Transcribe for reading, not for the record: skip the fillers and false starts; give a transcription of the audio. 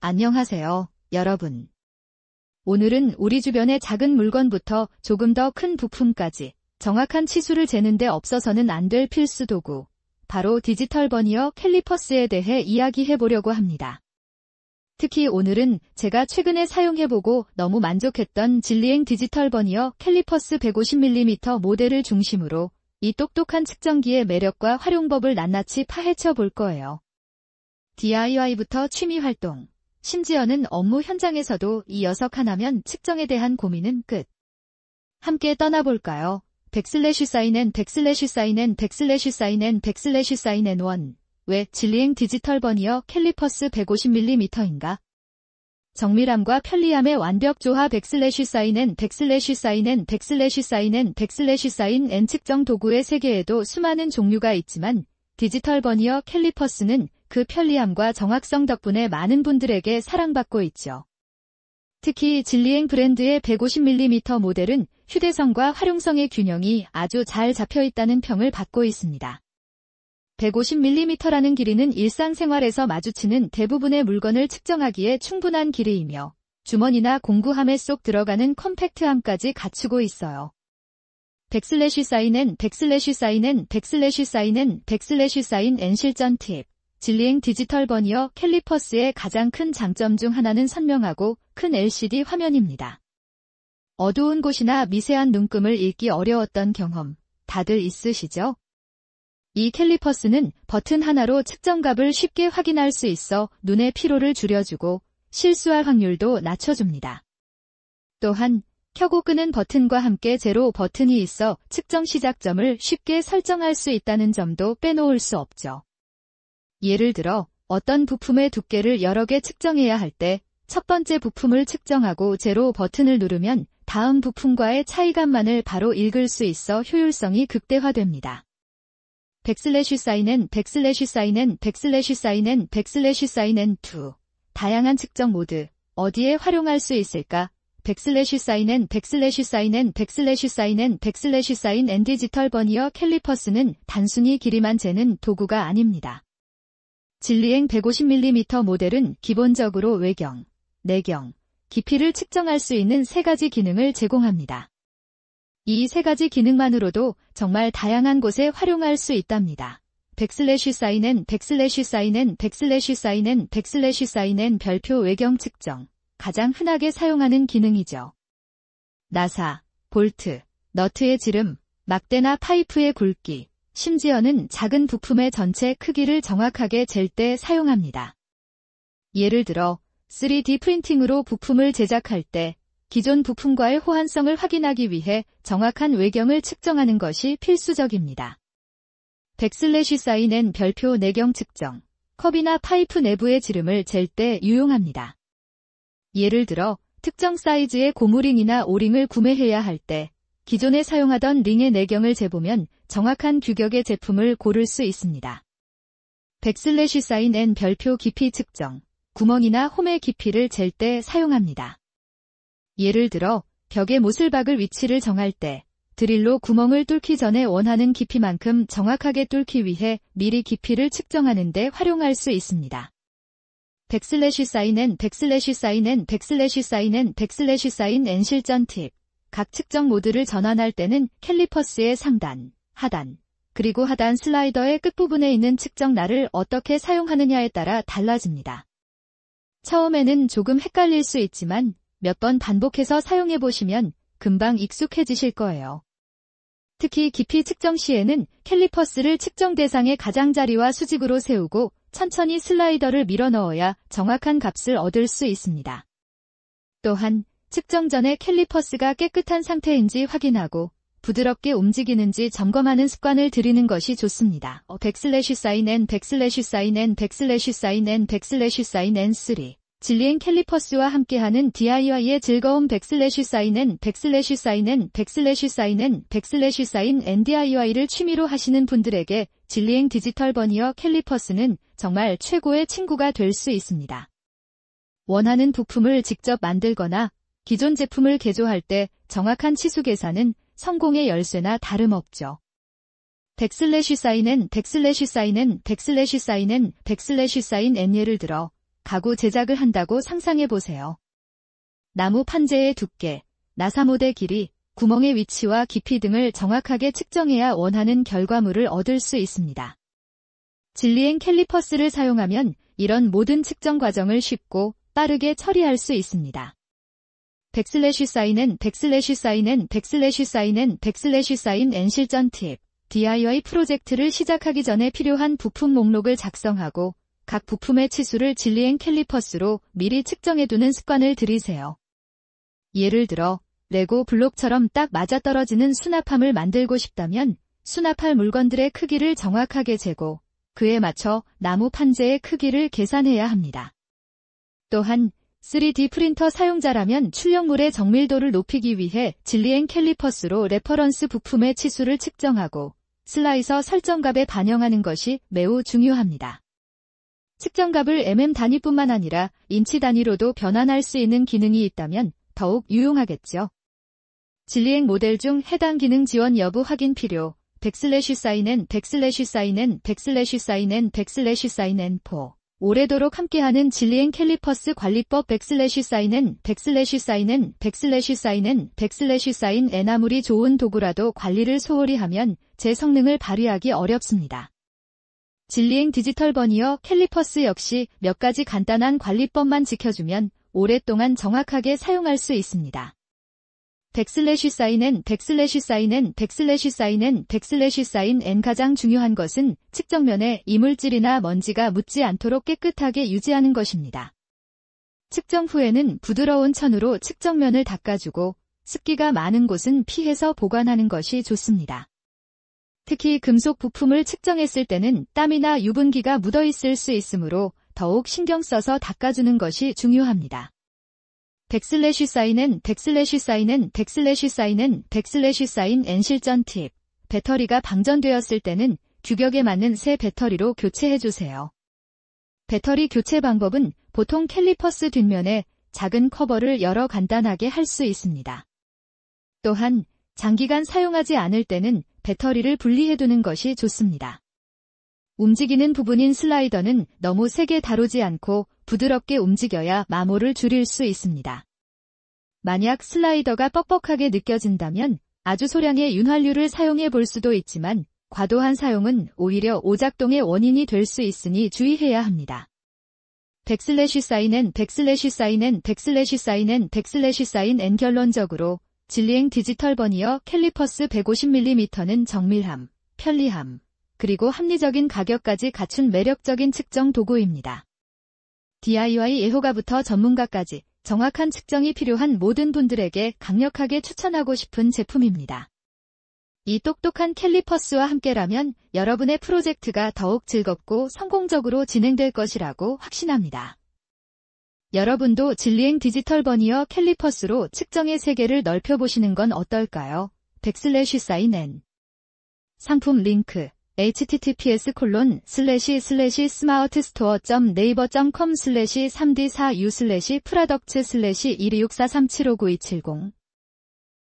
안녕하세요, 여러분. 오늘은 우리 주변의 작은 물건부터 조금 더 큰 부품까지 정확한 치수를 재는데 없어서는 안 될 필수 도구, 바로 디지털 버니어 캘리퍼스에 대해 이야기해보려고 합니다. 특히 오늘은 제가 최근에 사용해보고 너무 만족했던 진리행 디지털 버니어 캘리퍼스 150mm 모델을 중심으로 이 똑똑한 측정기의 매력과 활용법을 낱낱이 파헤쳐 볼 거예요. DIY부터 취미활동, 심지어는 업무 현장에서도 이 녀석 하나면 측정에 대한 고민은 끝. 함께 떠나볼까요? \n\n\n\n\n1 왜 진리행 디지털 버니어 캘리퍼스 150mm인가? 정밀함과 편리함의 완벽 조합 \n\n 측정 도구의 세계에도 수많은 종류가 있지만 디지털 버니어 캘리퍼스는 그 편리함과 정확성 덕분에 많은 분들에게 사랑받고 있죠. 특히 진리행 브랜드의 150mm 모델은 휴대성과 활용성의 균형이 아주 잘 잡혀있다는 평을 받고 있습니다. 150mm라는 길이는 일상생활에서 마주치는 대부분의 물건을 측정하기에 충분한 길이이며 주머니나 공구함에 쏙 들어가는 컴팩트함까지 갖추고 있어요. \n 실전 팁. 진리행 디지털 버니어 캘리퍼스의 가장 큰 장점 중 하나는 선명하고 큰 LCD 화면입니다. 어두운 곳이나 미세한 눈금을 읽기 어려웠던 경험 다들 있으시죠? 이 캘리퍼스는 버튼 하나로 측정값을 쉽게 확인할 수 있어 눈의 피로를 줄여주고 실수할 확률도 낮춰줍니다. 또한 켜고 끄는 버튼과 함께 제로 버튼이 있어 측정 시작점을 쉽게 설정할 수 있다는 점도 빼놓을 수 없죠. 예를 들어 어떤 부품의 두께를 여러 개 측정해야 할 때 첫 번째 부품을 측정하고 제로 버튼을 누르면 다음 부품과의 차이감만을 바로 읽을 수 있어 효율성이 극대화됩니다. \n\n2 다양한 측정 모드 어디에 활용할 수 있을까? \n 디지털 버니어 캘리퍼스는 단순히 길이만 재는 도구가 아닙니다. 진리행 150mm 모델은 기본적으로 외경, 내경, 깊이를 측정할 수 있는 세 가지 기능을 제공합니다. 이 세 가지 기능만으로도 정말 다양한 곳에 활용할 수 있답니다. \n 별표 외경 측정, 가장 흔하게 사용하는 기능이죠. 나사, 볼트, 너트의 지름, 막대나 파이프의 굵기, 심지어는 작은 부품의 전체 크기를 정확하게 잴 때 사용합니다. 예를 들어 3D 프린팅으로 부품을 제작할 때 기존 부품과의 호환성을 확인하기 위해 정확한 외경을 측정하는 것이 필수적입니다. \n 별표 내경 측정, 컵이나 파이프 내부의 지름을 잴 때 유용합니다. 예를 들어 특정 사이즈의 고무링이나 오링을 구매해야 할 때 기존에 사용하던 링의 내경을 재보면 정확한 규격의 제품을 고를 수 있습니다. \n 별표 깊이 측정, 구멍이나 홈의 깊이를 잴 때 사용합니다. 예를 들어 벽에 못을 박을 위치를 정할 때 드릴로 구멍을 뚫기 전에 원하는 깊이만큼 정확하게 뚫기 위해 미리 깊이를 측정하는 데 활용할 수 있습니다. \n 실전 팁. 각 측정 모드를 전환할 때는 캘리퍼스의 상단, 하단, 그리고 하단 슬라이더의 끝부분에 있는 측정 날을 어떻게 사용하느냐에 따라 달라집니다. 처음에는 조금 헷갈릴 수 있지만 몇 번 반복해서 사용해보시면 금방 익숙해지실 거예요. 특히 깊이 측정 시에는 캘리퍼스를 측정 대상의 가장자리와 수직으로 세우고 천천히 슬라이더를 밀어 넣어야 정확한 값을 얻을 수 있습니다. 또한 측정 전에 캘리퍼스가 깨끗한 상태인지 확인하고 부드럽게 움직이는지 점검하는 습관을 들이는 것이 좋습니다. \n 진리행 캘리퍼스와 함께하는 DIY의 즐거움 DIY를 취미로 하시는 분들에게 진리행 디지털 버니어 캘리퍼스는 정말 최고의 친구가 될 수 있습니다. 원하는 부품을 직접 만들거나 기존 제품을 개조할 때 정확한 치수 계산은 성공의 열쇠나 다름없죠. \n 예를 들어 가구 제작을 한다고 상상해 보세요. 나무 판재의 두께, 나사못의 길이, 구멍의 위치와 깊이 등을 정확하게 측정해야 원하는 결과물을 얻을 수 있습니다. 진리행 캘리퍼스를 사용하면 이런 모든 측정 과정을 쉽고 빠르게 처리할 수 있습니다. 사인은 N실전 팁. DIY 프로젝트를 시작하기 전에 필요한 부품 목록을 작성하고 각 부품의 치수를 진리행 캘리퍼스로 미리 측정해두는 습관을 들이세요. 예를 들어 레고 블록처럼 딱 맞아떨어지는 수납함을 만들고 싶다면 수납할 물건들의 크기를 정확하게 재고 그에 맞춰 나무 판재의 크기를 계산해야 합니다. 또한 3D 프린터 사용자라면 출력물의 정밀도를 높이기 위해 진리행 캘리퍼스로 레퍼런스 부품의 치수를 측정하고 슬라이서 설정값에 반영하는 것이 매우 중요합니다. 측정값을 단위뿐만 아니라 인치 단위로도 변환할 수 있는 기능이 있다면 더욱 유용하겠죠. 진리행 모델 중 해당 기능 지원 여부 확인 필요. 사인은 N4. 오래도록 함께하는 진리행 캘리퍼스 관리법. 사인은 N 아무리 좋은 도구라도 관리를 소홀히 하면 제 성능을 발휘하기 어렵습니다. 진리행 디지털 버니어 캘리퍼스 역시 몇 가지 간단한 관리법만 지켜주면 오랫동안 정확하게 사용할 수 있습니다. 사인은 N 가장 중요한 것은 측정면에 이물질이나 먼지가 묻지 않도록 깨끗하게 유지하는 것입니다. 측정 후에는 부드러운 천으로 측정면을 닦아주고 습기가 많은 곳은 피해서 보관하는 것이 좋습니다. 특히 금속 부품을 측정했을 때는 땀이나 유분기가 묻어 있을 수 있으므로 더욱 신경 써서 닦아주는 것이 중요합니다. 사인은 N실전 팁. 배터리가 방전되었을 때는 규격에 맞는 새 배터리로 교체해주세요. 배터리 교체 방법은 보통 캘리퍼스 뒷면에 작은 커버를 열어 간단하게 할 수 있습니다. 또한 장기간 사용하지 않을 때는 배터리를 분리해두는 것이 좋습니다. 움직이는 부분인 슬라이더는 너무 세게 다루지 않고 부드럽게 움직여야 마모를 줄일 수 있습니다. 만약 슬라이더가 뻑뻑하게 느껴진다면 아주 소량의 윤활유를 사용해 볼 수도 있지만 과도한 사용은 오히려 오작동의 원인이 될 수 있으니 주의해야 합니다. 사인은 N 결론적으로 진리행 디지털 버니어 캘리퍼스 150mm는 정밀함, 편리함, 그리고 합리적인 가격까지 갖춘 매력적인 측정 도구입니다. DIY 애호가부터 전문가까지 정확한 측정이 필요한 모든 분들에게 강력하게 추천하고 싶은 제품입니다. 이 똑똑한 캘리퍼스와 함께라면 여러분의 프로젝트가 더욱 즐겁고 성공적으로 진행될 것이라고 확신합니다. 여러분도 진리행 디지털 버니어 캘리퍼스로 측정의 세계를 넓혀보시는 건 어떨까요? N 상품 링크 https://smartstore.naver.com/3d4u/products/1264375920